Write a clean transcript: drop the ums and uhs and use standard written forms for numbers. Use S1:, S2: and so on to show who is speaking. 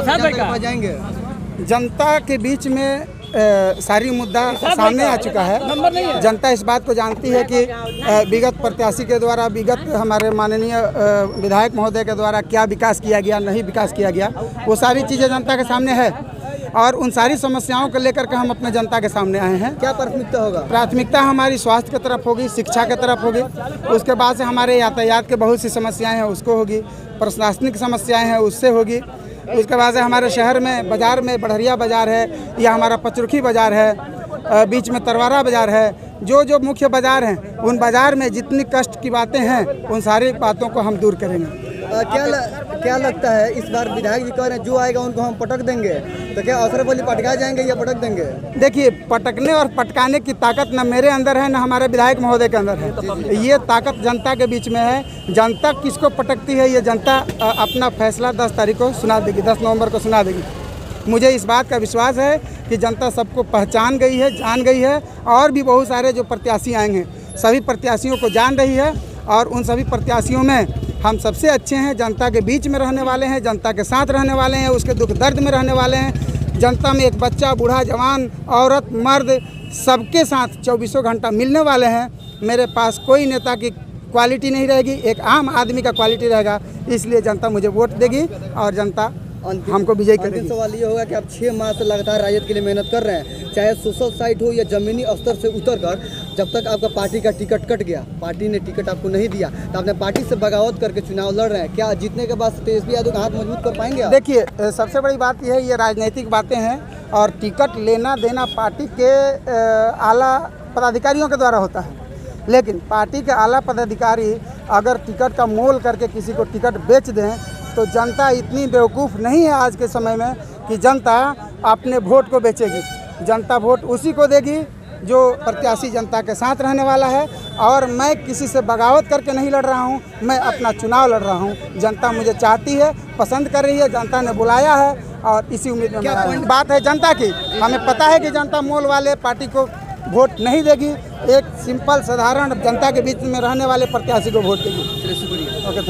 S1: जाएंगे।
S2: जनता के बीच में सारी मुद्दा सामने आ चुका है। जनता इस बात को जानती है कि विगत प्रत्याशी के द्वारा, विगत हमारे माननीय विधायक महोदय के द्वारा क्या विकास किया गया, नहीं विकास किया गया, वो सारी चीज़ें जनता के सामने है और उन सारी समस्याओं को लेकर के हम अपने जनता के सामने आए हैं।
S1: क्या प्राथमिकता होगा?
S2: प्राथमिकता हमारी स्वास्थ्य की तरफ होगी, शिक्षा की तरफ होगी, उसके बाद से हमारे यातायात के बहुत सी समस्याएं हैं उसको होगी, प्रशासनिक समस्याएं हैं उससे होगी, उसके बाद से हमारे शहर में बाज़ार में बढ़रिया बाज़ार है या हमारा पचरुखी बाज़ार है, बीच में तरवारा बाज़ार है, जो मुख्य बाज़ार हैं उन बाज़ार में जितनी कष्ट की बातें हैं उन सारी बातों को हम दूर करेंगे।
S1: क्या लगता है इस बार विधायक जी कह रहे हैं जो आएगा उनको हम पटक देंगे, तो क्या अशरफ अली पटका जाएंगे या पटक देंगे?
S2: देखिए, पटकने और पटकाने की ताकत न मेरे अंदर है न हमारे विधायक महोदय के अंदर है। ये ताकत जनता के बीच में है। जनता किसको पटकती है ये जनता अपना फैसला 10 तारीख को सुना देगी, 10 नवंबर को सुना देगी। मुझे इस बात का विश्वास है कि जनता सबको पहचान गई है, जान गई है और भी बहुत सारे जो प्रत्याशी आएंगे सभी प्रत्याशियों को जान रही है और उन सभी प्रत्याशियों में हम सबसे अच्छे हैं, जनता के बीच में रहने वाले हैं, जनता के साथ रहने वाले हैं, उसके दुख दर्द में रहने वाले हैं। जनता में एक बच्चा, बूढ़ा, जवान, औरत, मर्द सबके साथ 24 घंटा मिलने वाले हैं। मेरे पास कोई नेता की क्वालिटी नहीं रहेगी, एक आम आदमी का क्वालिटी रहेगा। इसलिए जनता मुझे वोट देगी और जनता हमको विजयी करेगी।
S1: अंतिम सवाल ये होगा कि आप 6 माह से लगातार राजद के लिए मेहनत कर रहे हैं, चाहे सोशल साइट हो या ज़मीनी स्तर से उतरकर, जब तक आपका पार्टी का टिकट कट गया, पार्टी ने टिकट आपको नहीं दिया, तो आपने पार्टी से बगावत करके चुनाव लड़ रहे हैं। क्या जीतने के बाद तेजस्वी यादव का हाथ मजबूत कर पाएंगे आप?
S2: देखिए, सबसे बड़ी बात यह है, ये राजनीतिक बातें हैं और टिकट लेना देना पार्टी के आला पदाधिकारियों के द्वारा होता है। लेकिन पार्टी के आला पदाधिकारी अगर टिकट का मोल करके किसी को टिकट बेच दें तो जनता इतनी बेवकूफ़ नहीं है आज के समय में कि जनता अपने वोट को बेचेगी। जनता वोट उसी को देगी जो प्रत्याशी जनता के साथ रहने वाला है। और मैं किसी से बगावत करके नहीं लड़ रहा हूं, मैं अपना चुनाव लड़ रहा हूं। जनता मुझे चाहती है, पसंद कर रही है, जनता ने बुलाया है और इसी उम्मीद में क्या बात है जनता की। हमें पता है कि जनता मोल वाले पार्टी को वोट नहीं देगी, एक सिंपल साधारण जनता के बीच में रहने वाले प्रत्याशी को वोट देगी।
S1: शुक्रिया।
S2: Okay, thank you.